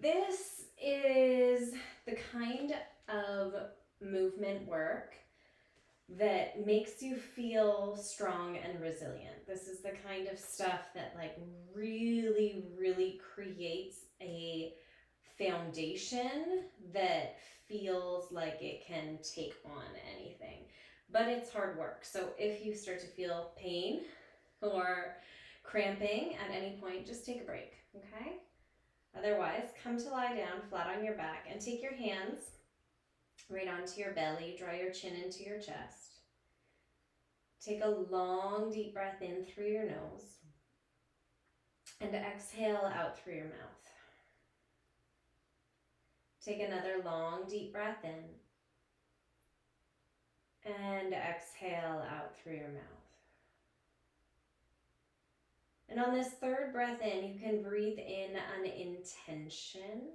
This is the kind of movement work that makes you feel strong and resilient. This is the kind of stuff that like really creates a foundation that feels like it can take on anything. But it's hard work. So if you start to feel pain or cramping at any point, just take a break, okay? Otherwise, come to lie down flat on your back and take your hands right onto your belly. Draw your chin into your chest. Take a long, deep breath in through your nose and exhale out through your mouth. Take another long, deep breath in and exhale out through your mouth. And on this third breath in, you can breathe in an intention,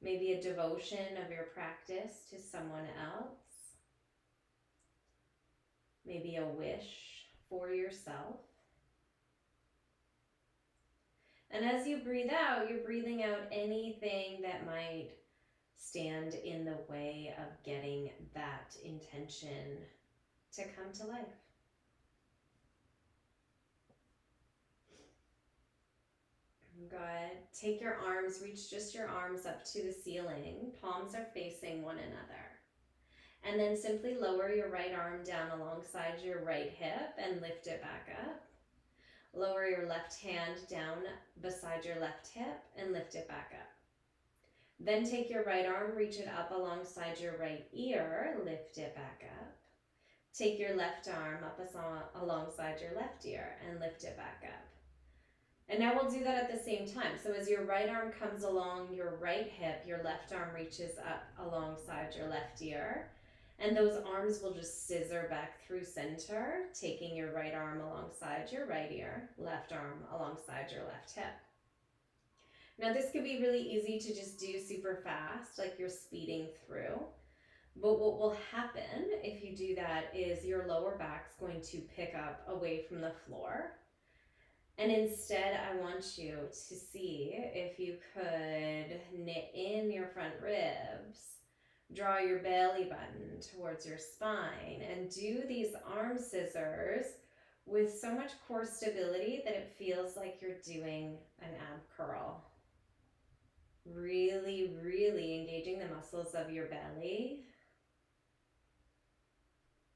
maybe a devotion of your practice to someone else, maybe a wish for yourself. And as you breathe out, you're breathing out anything that might stand in the way of getting that intention to come to life. Good. Take your arms, reach just your arms up to the ceiling. Palms are facing one another. And then simply lower your right arm down alongside your right hip and lift it back up. Lower your left hand down beside your left hip and lift it back up. Then take your right arm, reach it up alongside your right ear, lift it back up. Take your left arm up alongside your left ear and lift it back up. And now we'll do that at the same time. So as your right arm comes along your right hip, your left arm reaches up alongside your left ear. And those arms will just scissor back through center, taking your right arm alongside your right ear, left arm alongside your left hip. Now this could be really easy to just do super fast, like you're speeding through. But what will happen if you do that is your lower back's going to pick up away from the floor. And instead, I want you to see if you could knit in your front ribs, draw your belly button towards your spine, and do these arm scissors with so much core stability that it feels like you're doing an ab curl. Really engaging the muscles of your belly.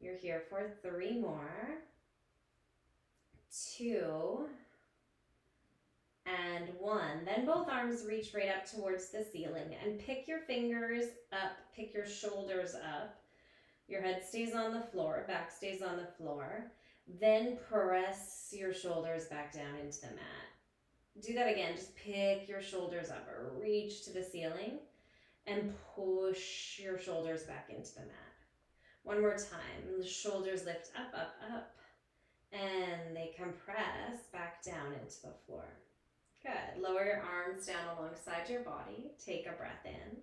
You're here for 3 more. 2 and 1. Then both arms reach right up towards the ceiling and pick your fingers up, pick your shoulders up. Your head stays on the floor, back stays on the floor. Then press your shoulders back down into the mat. Do that again, just pick your shoulders up or reach to the ceiling and push your shoulders back into the mat. One more time, the shoulders lift up, and they compress back down into the floor. Good. Lower your arms down alongside your body. Take a breath in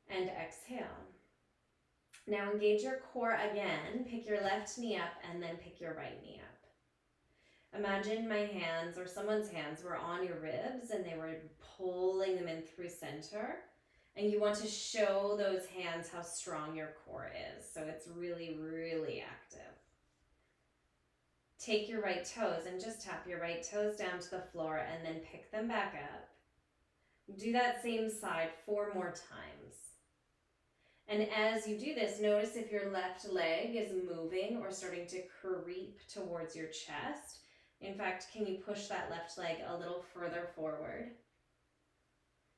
and exhale. Now engage your core again. Pick your left knee up and then pick your right knee up. Imagine my hands or someone's hands were on your ribs and they were pulling them in through center. And you want to show those hands how strong your core is. So it's really active. Take your right toes and just tap your right toes down to the floor and then pick them back up. Do that same side 4 more times. And as you do this, notice if your left leg is moving or starting to creep towards your chest. In fact, can you push that left leg a little further forward?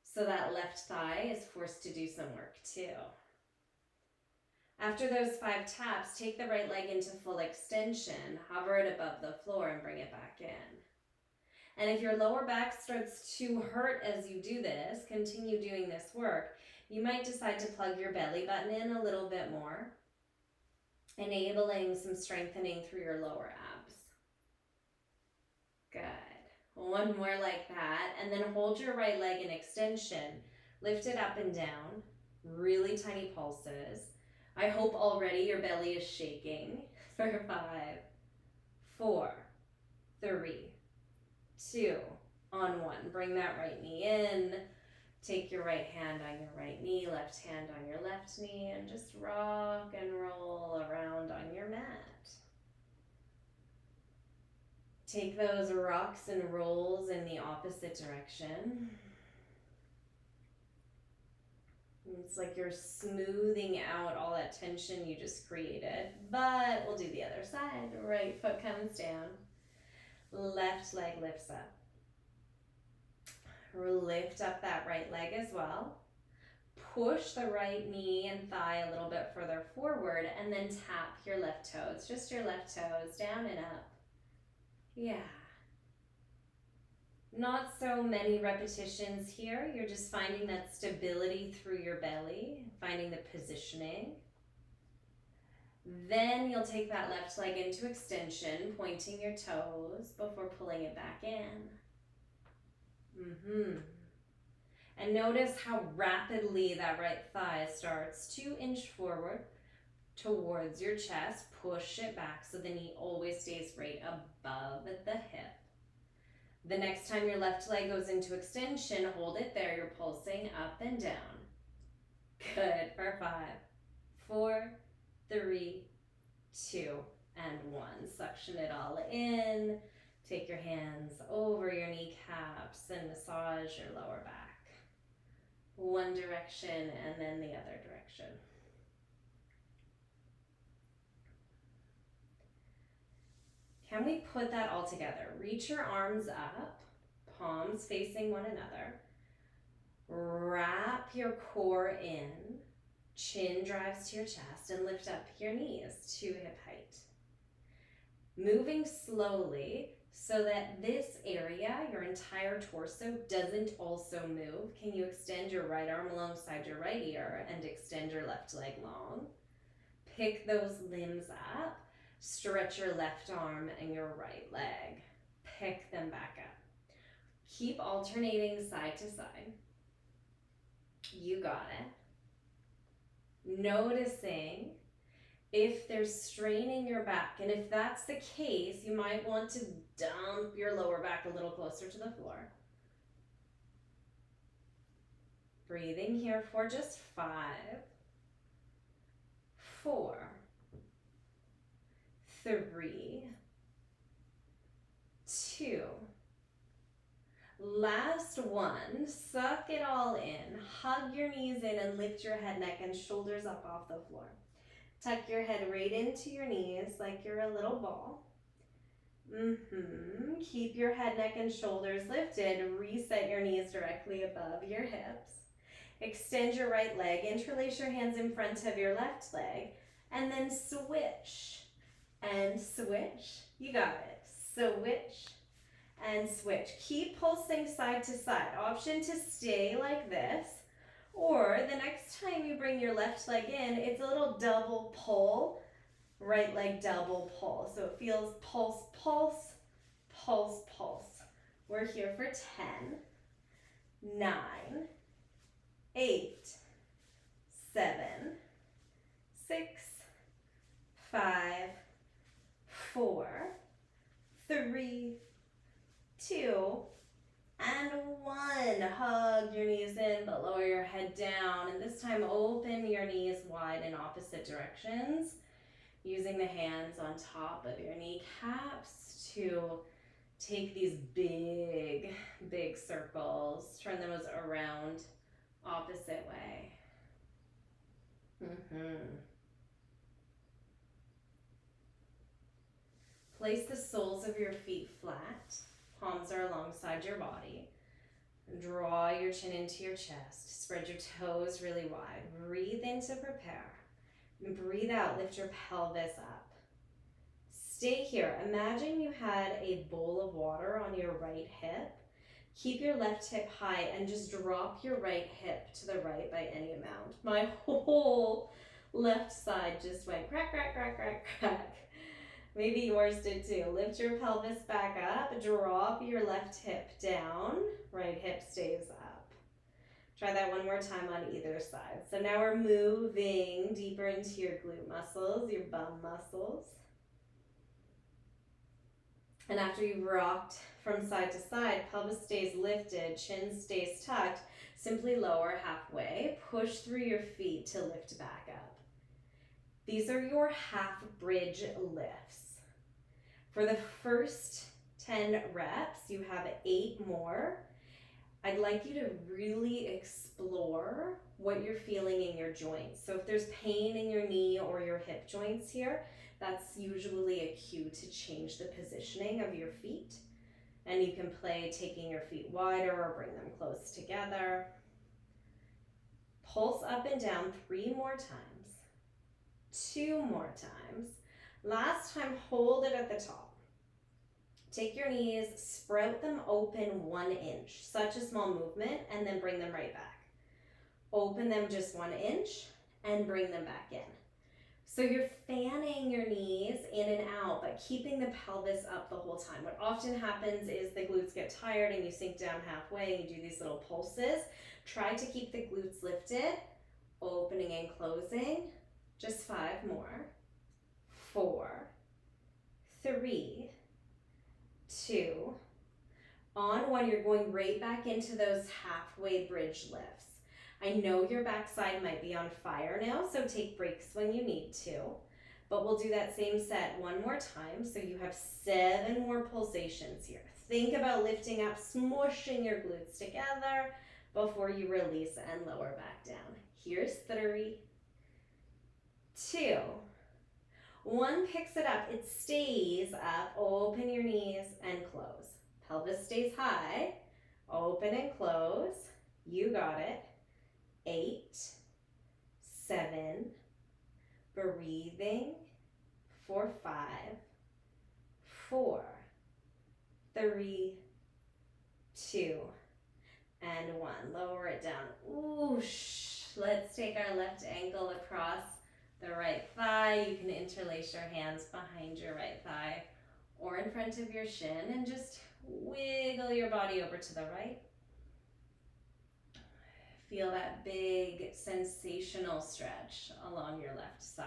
So that left thigh is forced to do some work too. After those 5 taps, take the right leg into full extension, hover it above the floor and bring it back in. And if your lower back starts to hurt as you do this, continue doing this work, you might decide to plug your belly button in a little bit more, enabling some strengthening through your lower abs. Good. 1 more like that, and then hold your right leg in extension. Lift it up and down, really tiny pulses. I hope already your belly is shaking. For 5, 4, 3, 2, On one, bring that right knee in. Take your right hand on your right knee, left hand on your left knee, and just rock and roll around on your mat. Take those rocks and rolls in the opposite direction. It's like you're smoothing out all that tension you just created. But we'll do the other side. Right foot comes down. Left leg lifts up. Lift up that right leg as well. Push the right knee and thigh a little bit further forward, and then tap your left toes. Just your left toes down and up. Yeah. Not so many repetitions here. You're just finding that stability through your belly, finding the positioning. Then you'll take that left leg into extension, pointing your toes before pulling it back in. And notice how rapidly that right thigh starts to inch forward towards your chest. Push it back so the knee always stays right above the hip. The next time your left leg goes into extension, hold it there. You're pulsing up and down. Good for 5, 4, 3, 2, and 1. Suction it all in. Take your hands over your kneecaps and massage your lower back. One direction and then the other direction. Can we put that all together? Reach your arms up, palms facing one another. Wrap your core in, chin drives to your chest, and lift up your knees to hip height. Moving slowly so that this area, your entire torso, doesn't also move. Can you extend your right arm alongside your right ear and extend your left leg long? Pick those limbs up. Stretch your left arm and your right leg. Pick them back up. Keep alternating side to side. You got it. Noticing if there's strain in your back, and if that's the case, you might want to dump your lower back a little closer to the floor. Breathing here for just 5, 4, 3, 2. Last one. Suck it all in. Hug your knees in and lift your head, neck, and shoulders up off the floor. Tuck your head right into your knees like you're a little ball. Keep your head, neck, and shoulders lifted. Reset your knees directly above your hips. Extend your right leg. Interlace your hands in front of your left leg. And then switch. And switch. You got it. Switch and switch. Keep pulsing side to side. Option to stay like this. Or the next time you bring your left leg in, it's a little double pull, right leg double pull. So it feels pulse, pulse, pulse, pulse. We're here for 10, 9, 8, 7, 6, 5, 4, 3, 2, and 1. Hug your knees in, but lower your head down. And this time, open your knees wide in opposite directions, using the hands on top of your kneecaps to take these big, big circles. Turn those around opposite way. Place the soles of your feet flat. Palms are alongside your body. Draw your chin into your chest. Spread your toes really wide. Breathe in to prepare. And breathe out, lift your pelvis up. Stay here. Imagine you had a bowl of water on your right hip. Keep your left hip high and just drop your right hip to the right by any amount. My whole left side just went crack, crack, crack, crack, crack. Maybe yours did too. Lift your pelvis back up. Drop your left hip down. Right hip stays up. Try that one more time on either side. So now we're moving deeper into your glute muscles, your bum muscles. And after you've rocked from side to side, pelvis stays lifted, chin stays tucked. Simply lower halfway, push through your feet to lift back up. These are your half bridge lifts. For the first 10 reps, you have 8 more. I'd like you to really explore what you're feeling in your joints. So if there's pain in your knee or your hip joints here, that's usually a cue to change the positioning of your feet. And you can play taking your feet wider or bring them close together. Pulse up and down 3 more times. 2 more times. Last time, hold it at the top. Take your knees, sprout them open 1 inch, such a small movement, and then bring them right back. Open them just 1 inch and bring them back in. So you're fanning your knees in and out, but keeping the pelvis up the whole time. What often happens is the glutes get tired and you sink down halfway and you do these little pulses. Try to keep the glutes lifted, opening and closing. Just 5 more. 4, 3, 2. On 1, you're going right back into those halfway bridge lifts. I know your backside might be on fire now, so take breaks when you need to. But we'll do that same set 1 more time, so you have 7 more pulsations here. Think about lifting up, smushing your glutes together before you release and lower back down. Here's 3, 2, 1, picks it up, it stays up, open your knees and close. Pelvis stays high, open and close, you got it. 8, 7, breathing, 4, 5, 4, 3, 2, and 1. Lower it down. Whoosh. Let's take our left ankle across the right thigh. You can interlace your hands behind your right thigh or in front of your shin and just wiggle your body over to the right. Feel that big sensational stretch along your left side.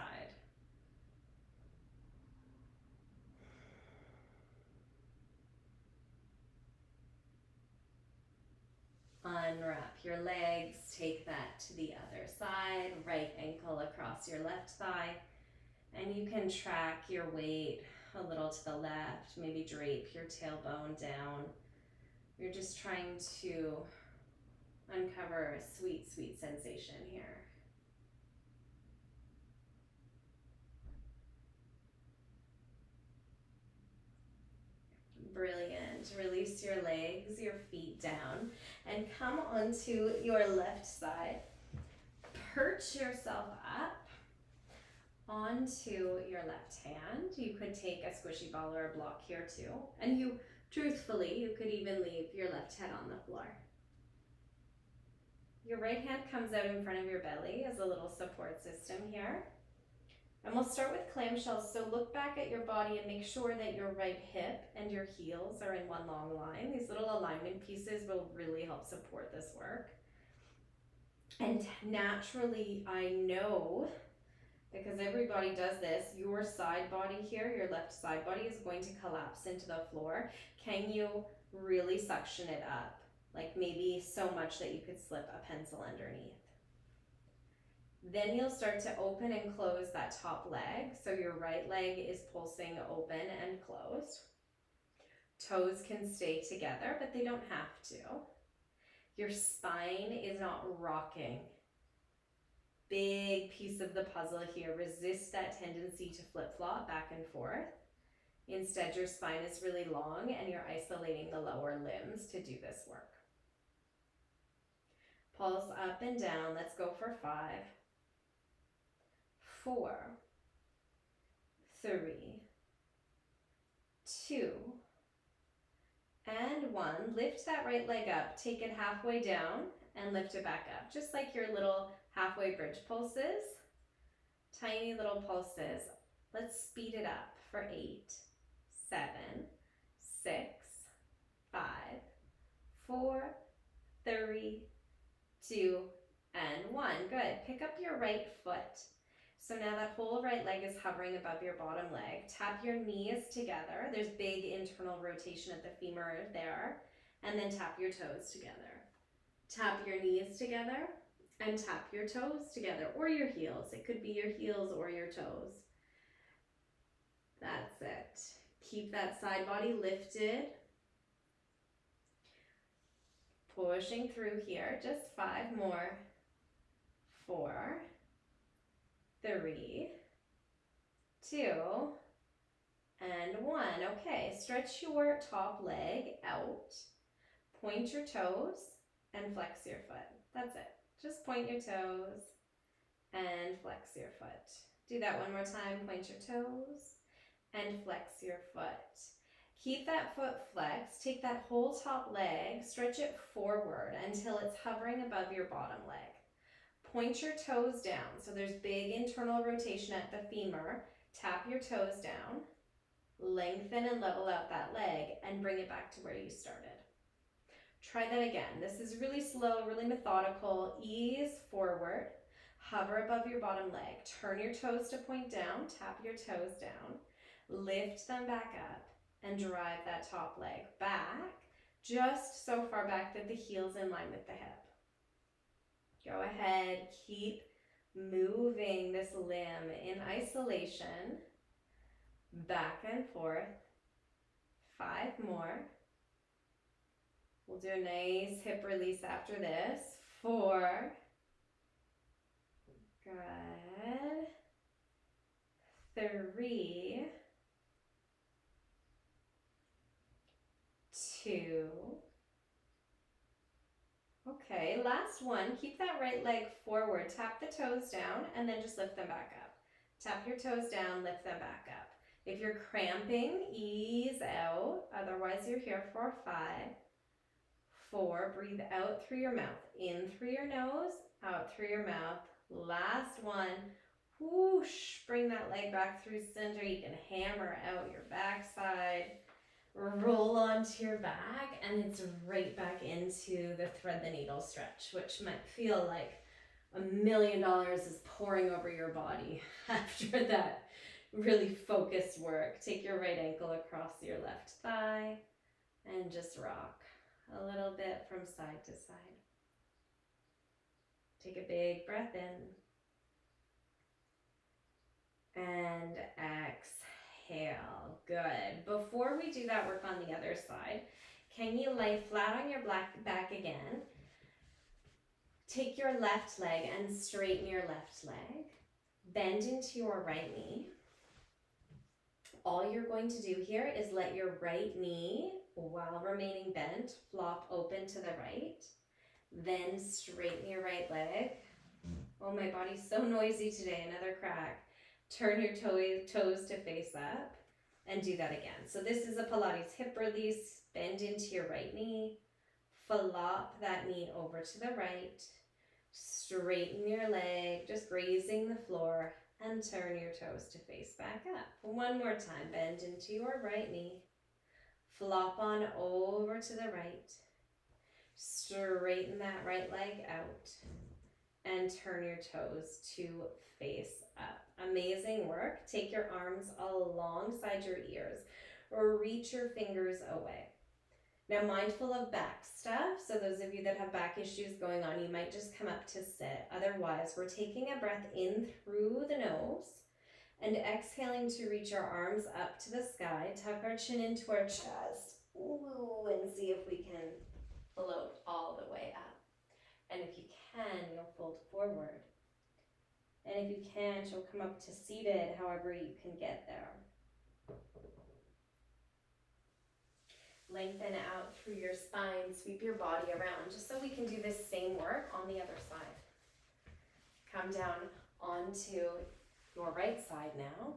Unwrap your legs, take that to the other side, right ankle across your left thigh, and you can track your weight a little to the left, maybe drape your tailbone down. You're just trying to uncover a sweet, sweet sensation here. Brilliant. Release your legs, your feet down, and come onto your left side. Perch yourself up onto your left hand. You could take a squishy ball or a block here too. And you, truthfully, you could even leave your left head on the floor. Your right hand comes out in front of your belly as a little support system here. And we'll start with clamshells, so look back at your body and make sure that your right hip and your heels are in one long line. These little alignment pieces will really help support this work. And naturally, I know, because everybody does this, your side body here, your left side body is going to collapse into the floor. Can you really suction it up? Like maybe so much that you could slip a pencil underneath. Then you'll start to open and close that top leg. So your right leg is pulsing open and closed. Toes can stay together, but they don't have to. Your spine is not rocking. Big piece of the puzzle here. Resist that tendency to flip-flop back and forth. Instead, your spine is really long and you're isolating the lower limbs to do this work. Pulse up and down. Let's go for 5, 4, 3, 2, and 1. Lift that right leg up. Take it halfway down and lift it back up. Just like your little halfway bridge pulses. Tiny little pulses. Let's speed it up for 8, 7, 6, 5, 4, 3, 2, and 1. Good. Pick up your right foot. So now that whole right leg is hovering above your bottom leg. Tap your knees together. There's big internal rotation of the femur there. And then tap your toes together. Tap your knees together and tap your toes together, or your heels. It could be your heels or your toes. That's it. Keep that side body lifted. Pushing through here. Just 5 more. 4, 3, 2, and 1. Okay, stretch your top leg out. Point your toes and flex your foot. That's it. Just point your toes and flex your foot. Do that one more time. Point your toes and flex your foot. Keep that foot flexed. Take that whole top leg, stretch it forward until it's hovering above your bottom leg. Point your toes down. So there's big internal rotation at the femur. Tap your toes down. Lengthen and level out that leg and bring it back to where you started. Try that again. This is really slow, really methodical. Ease forward. Hover above your bottom leg. Turn your toes to point down. Tap your toes down. Lift them back up and drive that top leg back, just so far back that the heel's in line with the hip. Go ahead, keep moving this limb in isolation, back and forth. 5 more. We'll do a nice hip release after this. 4. Good. 3, 2. Okay, last one. Keep that right leg forward. Tap the toes down and then just lift them back up. Tap your toes down, lift them back up. If you're cramping, ease out. Otherwise, you're here for 5, 4. Breathe out through your mouth. In through your nose, out through your mouth. Last one. Whoosh. Bring that leg back through center. You can hammer out your backside. Roll onto your back, and it's right back into the thread the needle stretch, which might feel like $1 million is pouring over your body after that really focused work. Take your right ankle across your left thigh and just rock a little bit from side to side. Take a big breath in and exhale. Good. Before we do that work on the other side, can you lay flat on your back again? Take your left leg and straighten your left leg. Bend into your right knee. All you're going to do here is let your right knee, while remaining bent, flop open to the right. Then straighten your right leg. Oh, my body's so noisy today. Another crack. Turn your toes to face up and do that again. So this is a Pilates hip release. Bend into your right knee. Flop that knee over to the right. Straighten your leg, just grazing the floor, and turn your toes to face back up. One more time. Bend into your right knee. Flop on over to the right. Straighten that right leg out. And turn your toes to face up. Amazing work. Take your arms alongside your ears or reach your fingers away. Now, mindful of back stuff. So those of you that have back issues going on, you might just come up to sit. Otherwise, we're taking a breath in through the nose and exhaling to reach our arms up to the sky. Tuck our chin into our chest. Ooh, and see if we can float all the way up. And if you can, you'll fold forward. And if you can't, you'll come up to seated, however you can get there. Lengthen out through your spine, sweep your body around, just so we can do this same work on the other side. Come down onto your right side now.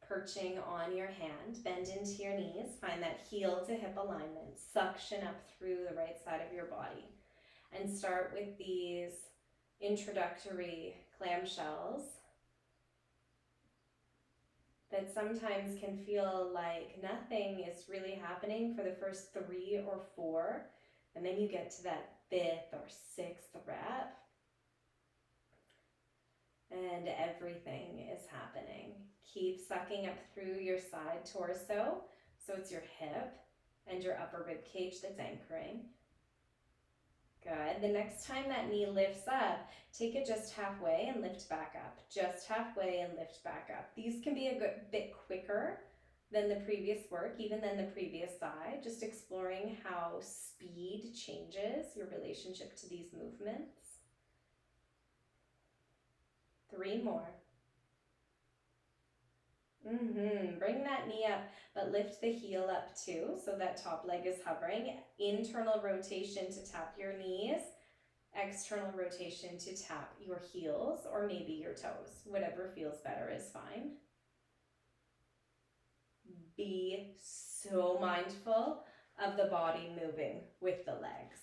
Perching on your hand, bend into your knees, find that heel to hip alignment, suction up through the right side of your body. And start with these introductory clamshells that sometimes can feel like nothing is really happening for the first 3 or 4, and then you get to that 5th or 6th rep, And everything is happening. Keep sucking up through your side torso. So it's your hip and your upper rib cage that's anchoring. Good. The next time that knee lifts up, take it just halfway and lift back up. Just halfway and lift back up. These can be a good bit quicker than the previous work, even than the previous side. Just exploring how speed changes your relationship to these movements. 3 more. Bring that knee up, but lift the heel up too, so that top leg is hovering. Internal rotation to tap your knees, external rotation to tap your heels or maybe your toes. Whatever feels better is fine. Be so mindful of the body moving with the legs.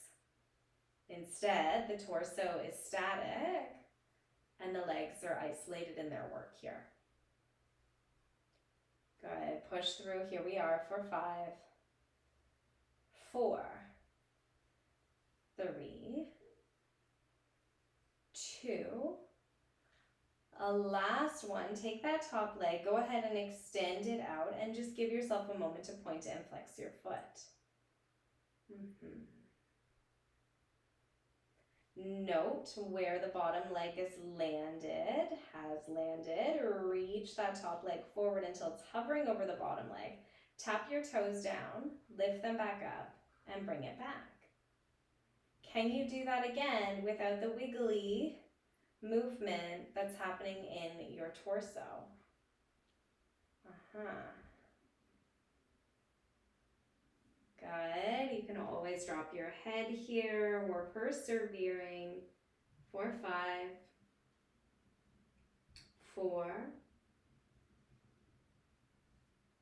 Instead, the torso is static and the legs are isolated in their work here. Good. Push through. Here we are for 5, 4, 3, 2. A last one. Take that top leg. Go ahead and extend it out and just give yourself a moment to point and flex your foot. Note where the bottom leg is landed, has landed. Reach that top leg forward until it's hovering over the bottom leg. Tap your toes down, lift them back up, and bring it back. Can you do that again without the wiggly movement that's happening in your torso? Good. You can always drop your head here. We're persevering. 4, 5, 4.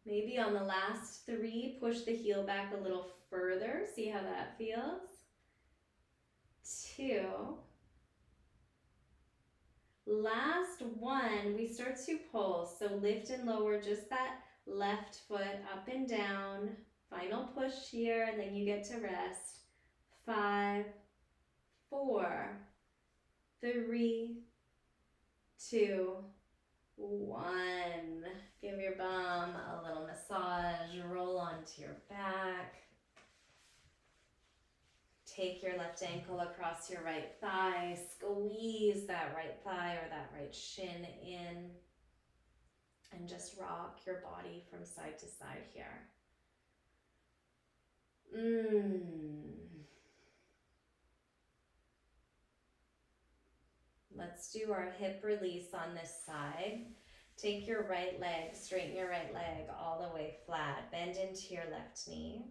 Maybe on the last 3, push the heel back a little further. See how that feels? 2. Last 1, we start to pulse. So lift and lower just that left foot up and down. Final push here, and then you get to rest. 5, 4, 3, 2, 1. Give your bum a little massage. Roll onto your back. Take your left ankle across your right thigh. Squeeze that right thigh or that right shin in. And just rock your body from side to side here. Let's do our hip release on this side. Take your right leg, straighten your right leg all the way flat. Bend into your left knee.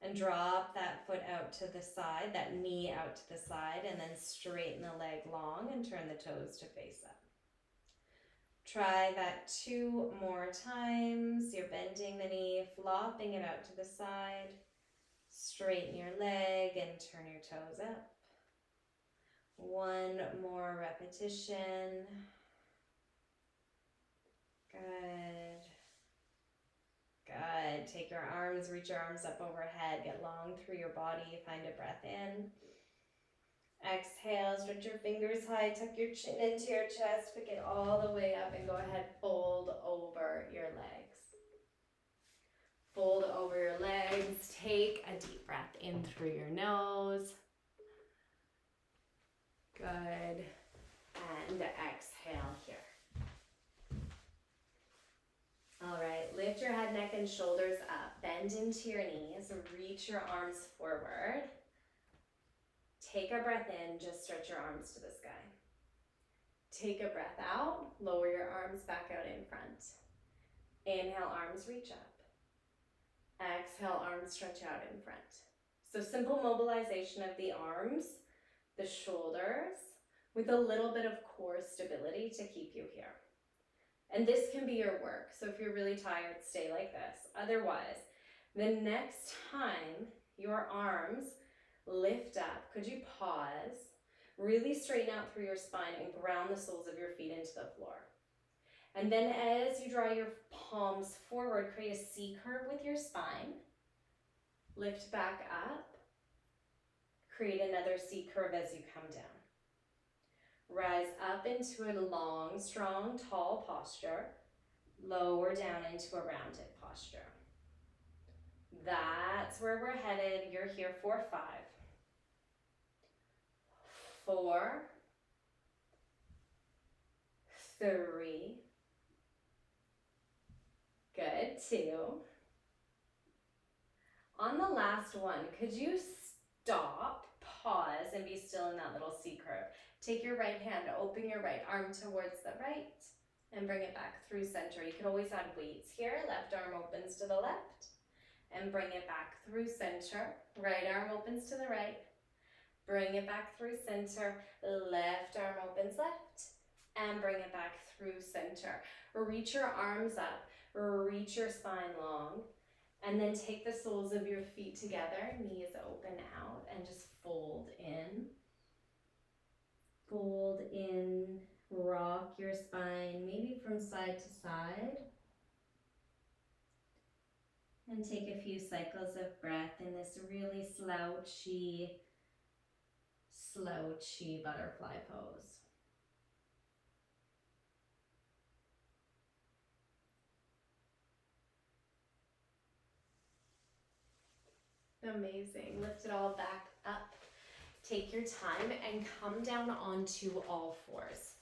And drop that foot out to the side, that knee out to the side, and then straighten the leg long and turn the toes to face up. Try that 2 more times. You're bending the knee, flopping it out to the side. Straighten your leg and turn your toes up. 1 more repetition. Good. Good. Take your arms, reach your arms up overhead. Get long through your body. Find a breath in. Exhale, stretch your fingers high. Tuck your chin into your chest. Pick it all the way up and go ahead. Fold over your legs. Fold over your legs. Take a deep breath in through your nose. Good. And exhale here. All right, lift your head, neck, and shoulders up. Bend into your knees. Reach your arms forward. Take a breath in, just stretch your arms to the sky. Take a breath out, lower your arms back out in front. Inhale, arms reach up. Exhale, arms stretch out in front. So simple mobilization of the arms, the shoulders, with a little bit of core stability to keep you here. And this can be your work. So if you're really tired, stay like this. Otherwise, the next time your arms lift up, could you pause, really straighten out through your spine and ground the soles of your feet into the floor. And then as you draw your palms forward, create a C curve with your spine. Lift back up. Create another C curve as you come down. Rise up into a long, strong, tall posture. Lower down into a rounded posture. That's where we're headed. You're here for 5, 4, 3, good, 2. On the last one, could you stop, pause, and be still in that little C curve? Take your right hand, open your right arm towards the right, and bring it back through center. You could always add weights here. Left arm opens to the left, and bring it back through center. Right arm opens to the right, bring it back through center. Left arm opens left, and bring it back through center. Reach your arms up, reach your spine long, and then take the soles of your feet together, knees open out, and just fold in. Fold in, rock your spine, maybe from side to side. And take a few cycles of breath in this really slouchy butterfly pose. Amazing. Lift it all back up. Take your time and come down onto all fours.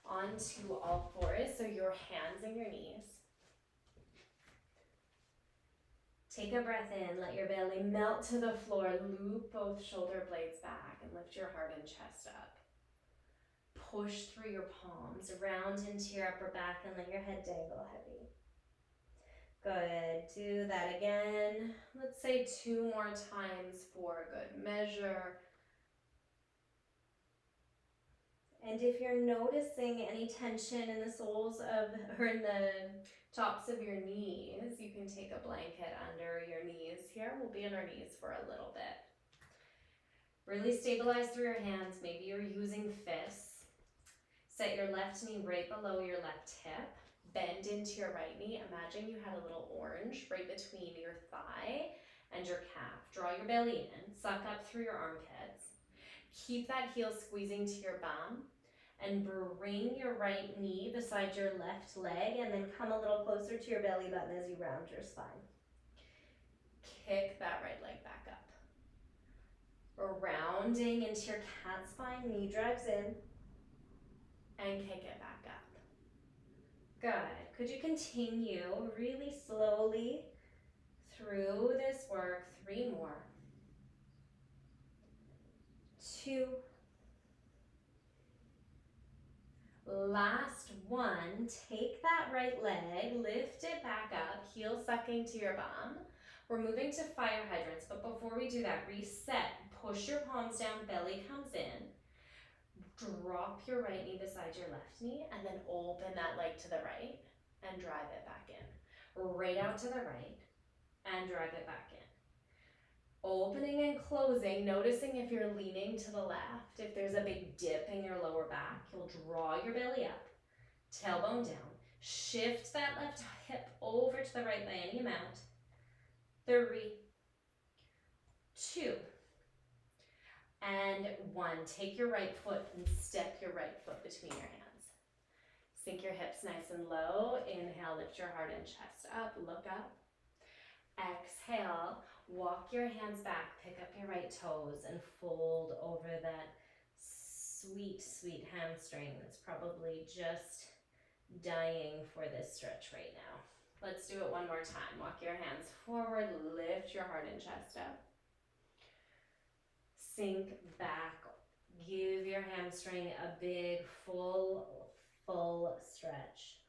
Onto all fours, so your hands and your knees. Take a breath in, let your belly melt to the floor, loop both shoulder blades back and lift your heart and chest up. Push through your palms, round into your upper back and let your head dangle heavy. Good, do that again. Let's say 2 more times for good measure. And if you're noticing any tension in the soles of, or in the tops of your knees, you can take a blanket under your knees here. We'll be on our knees for a little bit. Really stabilize through your hands. Maybe you're using fists. Set your left knee right below your left hip. Bend into your right knee. Imagine you had a little orange right between your thigh and your calf. Draw your belly in. Suck up through your armpits. Keep that heel squeezing to your bum. And bring your right knee beside your left leg and then come a little closer to your belly button as you round your spine. Kick that right leg back up. Rounding into your cat spine, knee drives in, and kick it back up. Good. Could you continue really slowly through this work? 3 more. 2. Last one. Take that right leg, lift it back up, heel sucking to your bum. We're moving to fire hydrants, but before we do that, reset. Push your palms down, belly comes in. Drop your right knee beside your left knee, and then open that leg to the right and drive it back in. Right out to the right and drive it back in. Opening and closing, noticing if you're leaning to the left, if there's a big dip in your lower back, you'll draw your belly up, tailbone down. Shift that left hip over to the right by any amount. 3, 2, and 1. Take your right foot and step your right foot between your hands. Sink your hips nice and low. Inhale, lift your heart and chest up, look up. Exhale, walk your hands back, pick up your right toes and fold over that sweet, sweet hamstring that's probably just dying for this stretch right now. Let's do it one more time. Walk your hands forward, lift your heart and chest up. Sink back, give your hamstring a big, full stretch.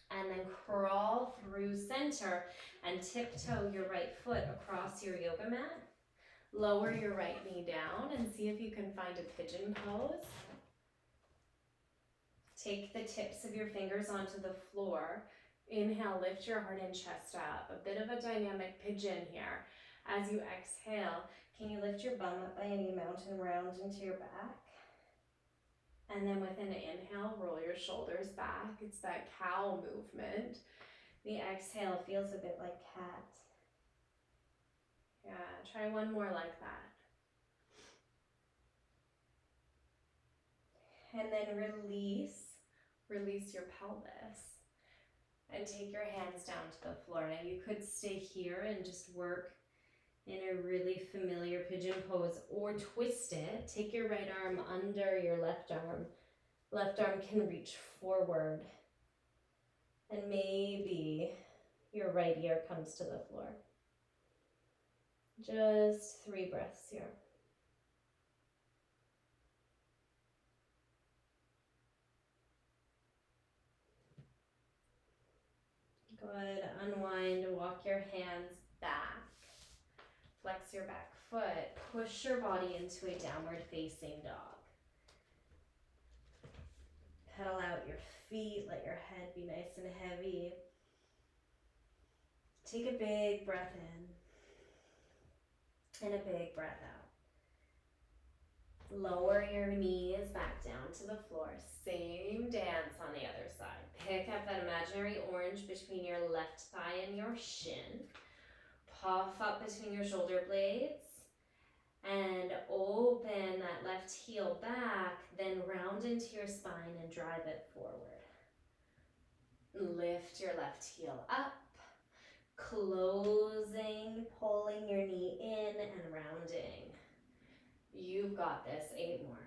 And then crawl through center and tiptoe your right foot across your yoga mat. Lower your right knee down and see if you can find a pigeon pose. Take the tips of your fingers onto the floor. Inhale, lift your heart and chest up. A bit of a dynamic pigeon here. As you exhale, can you lift your bum up by any amount and round into your back? And then with an inhale, roll your shoulders back. It's that cow movement. The exhale feels a bit like cat. Yeah, try one more like that. And then release your pelvis. And take your hands down to the floor. Now you could stay here and just work in a really familiar pigeon pose, or twist it. Take your right arm under your left arm. Left arm can reach forward. And maybe your right ear comes to the floor. Just 3 breaths here. Good. Unwind, walk your hands back. Flex your back foot. Push your body into a downward facing dog. Pedal out your feet. Let your head be nice and heavy. Take a big breath in and a big breath out. Lower your knees back down to the floor. Same dance on the other side. Pick up that imaginary orange between your left thigh and your shin. Puff up between your shoulder blades. And open that left heel back. Then round into your spine and drive it forward. Lift your left heel up. Closing, pulling your knee in and rounding. You've got this. 8 more.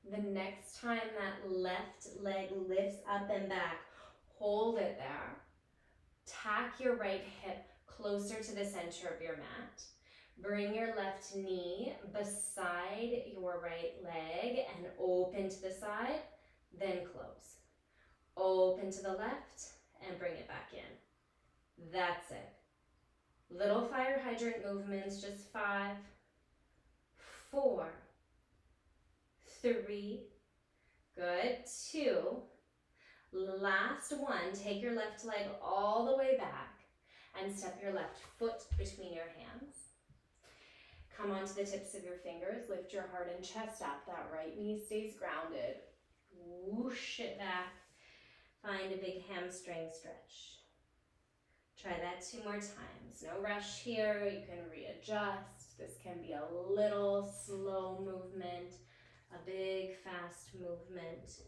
The next time that left leg lifts up and back, hold it there. Tack your right hip closer to the center of your mat. Bring your left knee beside your right leg and open to the side, then close. Open to the left and bring it back in. That's it. Little fire hydrant movements, just 5, 4, 3, good, 2, last one. Take your left leg all the way back and step your left foot between your hands. Come onto the tips of your fingers, lift your heart and chest up. That right knee stays grounded. Whoosh it back. Find a big hamstring stretch. Try that 2 more times. No rush here, you can readjust. This can be a little slow movement, a big fast movement.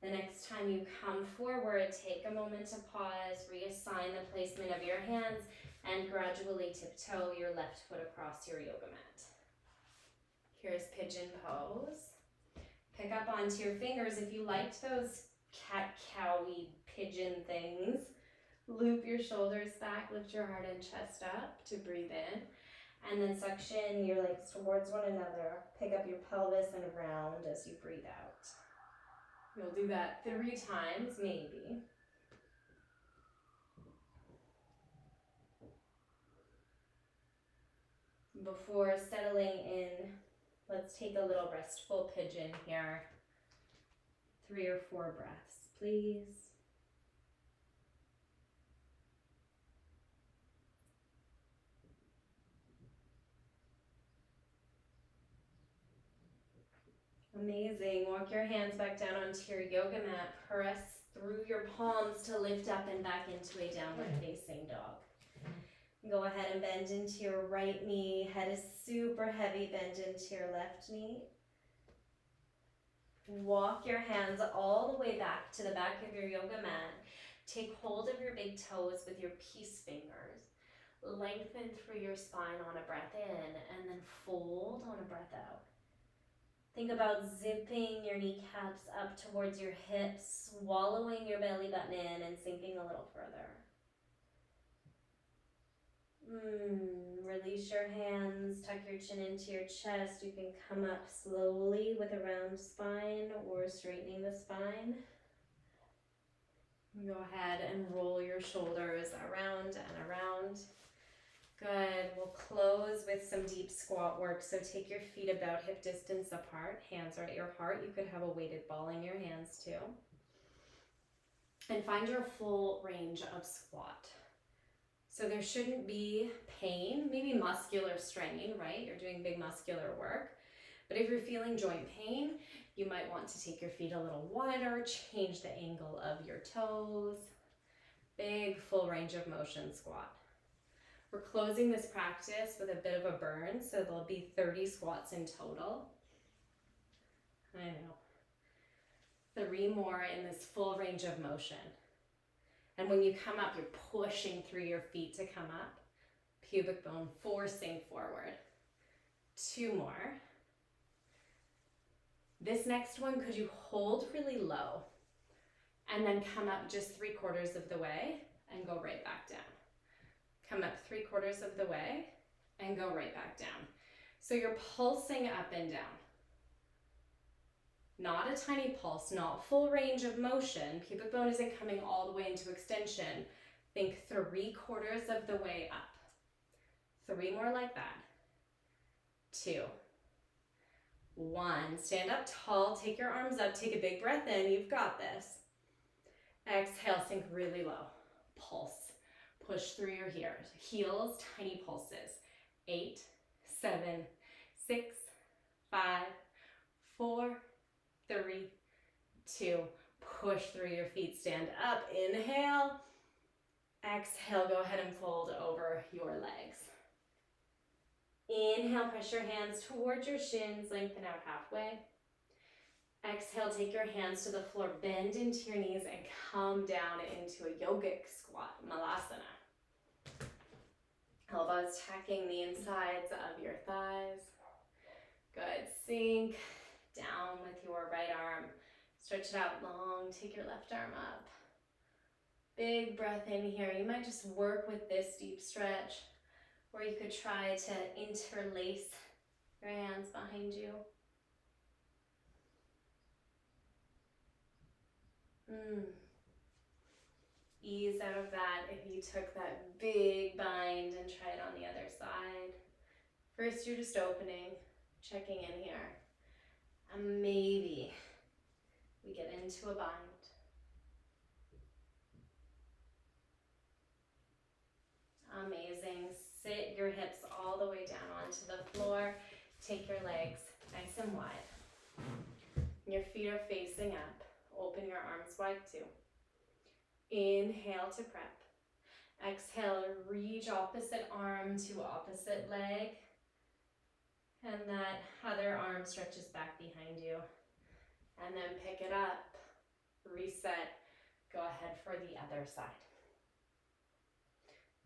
The next time you come forward, take a moment to pause, reassign the placement of your hands, and gradually tiptoe your left foot across your yoga mat. Here's pigeon pose. Pick up onto your fingers. If you liked those cat-cowy pigeon things, loop your shoulders back, lift your heart and chest up to breathe in, and then suction your legs towards one another. Pick up your pelvis and round as you breathe out. You'll do that 3 times, maybe. Before settling in, let's take a little restful pigeon here. 3 or 4 breaths, please. Amazing. Walk your hands back down onto your yoga mat. Press through your palms to lift up and back into a downward facing dog. Go ahead and bend into your right knee. Head is super heavy. Bend into your left knee. Walk your hands all the way back to the back of your yoga mat. Take hold of your big toes with your peace fingers. Lengthen through your spine on a breath in, and then fold on a breath out. Think about zipping your kneecaps up towards your hips, swallowing your belly button in and sinking a little further. Release your hands, tuck your chin into your chest. You can come up slowly with a round spine or straightening the spine. Go ahead and roll your shoulders around and around. Good. We'll close with some deep squat work. So take your feet about hip distance apart. Hands are at your heart. You could have a weighted ball in your hands too. And find your full range of squat. So there shouldn't be pain, maybe muscular strain, right? You're doing big muscular work. But if you're feeling joint pain, you might want to take your feet a little wider, change the angle of your toes. Big full range of motion squat. We're closing this practice with a bit of a burn, so there'll be 30 squats in total. I know. 3 more in this full range of motion. And when you come up, you're pushing through your feet to come up. Pubic bone forcing forward. 2 more. This next one, could you hold really low and then come up just 3/4 of the way and go right back down. Come up 3/4 of the way and go right back down. So you're pulsing up and down. Not a tiny pulse, not full range of motion. Pubic bone isn't coming all the way into extension. Think 3/4 of the way up. 3 more like that. 2. 1. Stand up tall, take your arms up, take a big breath in. You've got this. Exhale, sink really low. Pulse. Push through your heels, tiny pulses. 8, 7, 6, 5, 4, 3, 2. Push through your feet, stand up. Inhale. Exhale, go ahead and fold over your legs. Inhale, press your hands towards your shins, lengthen out halfway. Exhale, take your hands to the floor, bend into your knees and come down into a yogic squat, malasana. Elbows tacking the insides of your thighs. Good, sink down with your right arm. Stretch it out long, take your left arm up. Big breath in here. You might just work with this deep stretch, or you could try to interlace your hands behind you. Ease out of that if you took that big bind and try it on the other side. First, you're just opening, checking in here. And maybe we get into a bind. Amazing. Sit your hips all the way down onto the floor. Take your legs nice and wide. Your feet are facing up. Open your arms wide too. Inhale to prep. Exhale, reach opposite arm to opposite leg. And that other arm stretches back behind you. And then pick it up. Reset. Go ahead for the other side.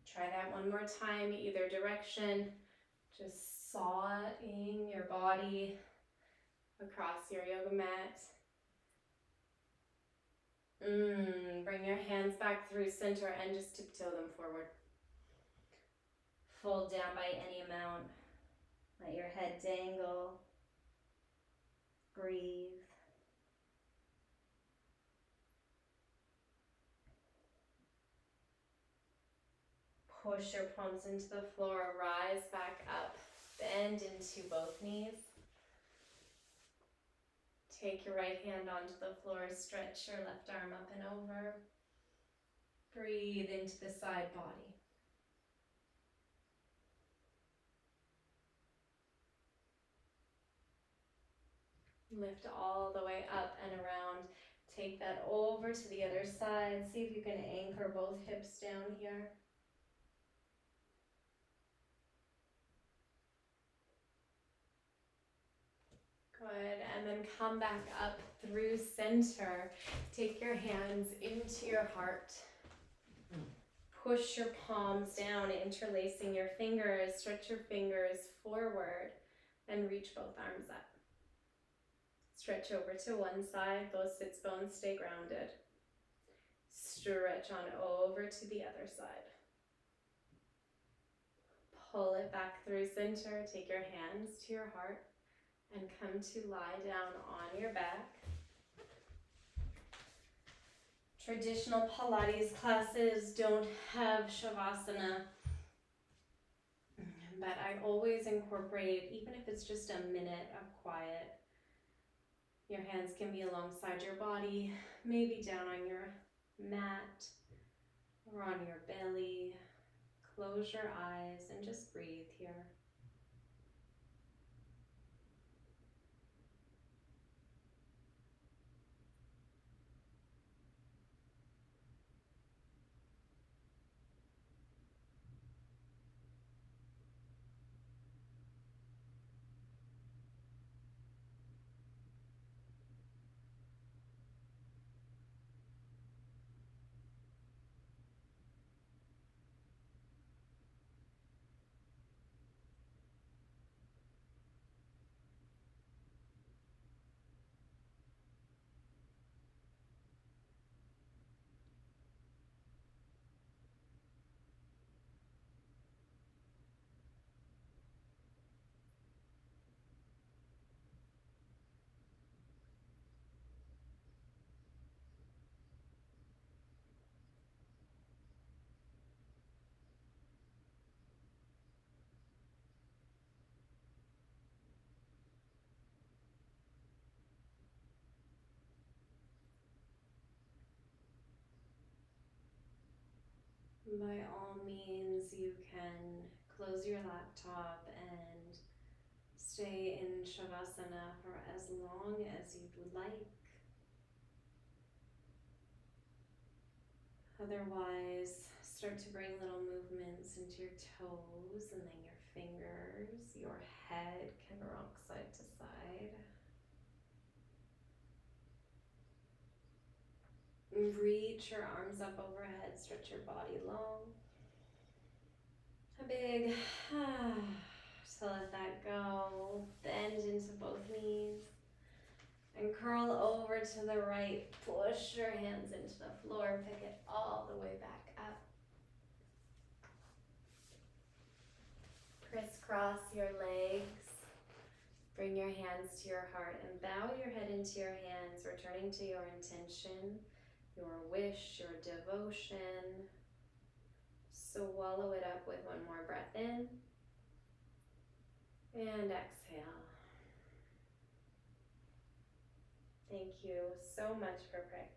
Try that one more time, either direction. Just sawing your body across your yoga mat. Bring your hands back through center and just tiptoe them forward. Fold down by any amount. Let your head dangle. Breathe. Push your palms into the floor, rise back up, bend into both knees. Take your right hand onto the floor, stretch your left arm up and over. Breathe into the side body. Lift all the way up and around. Take that over to the other side. See if you can anchor both hips down here. Good, and then come back up through center. Take your hands into your heart. Push your palms down, interlacing your fingers. Stretch your fingers forward and reach both arms up. Stretch over to one side, both sits bones stay grounded. Stretch on over to the other side. Pull it back through center, take your hands to your heart and come to lie down on your back. Traditional Pilates classes don't have Shavasana, but I always incorporate, even if it's just a minute of quiet. Your hands can be alongside your body, maybe down on your mat or on your belly. close your eyes and just breathe here. By all means, you can close your laptop and stay in Shavasana for as long as you'd like. Otherwise, start to bring little movements into your toes and then your fingers. Your head can rock side to side. Reach your arms up overhead, stretch your body long. A big so let that go. Bend into both knees. And curl over to the right. Push your hands into the floor. Pick it all the way back up. Crisscross your legs. Bring your hands to your heart and bow your head into your hands, returning to your intention, your wish, your devotion. Swallow it up with one more breath in. And exhale. Thank you so much for practicing.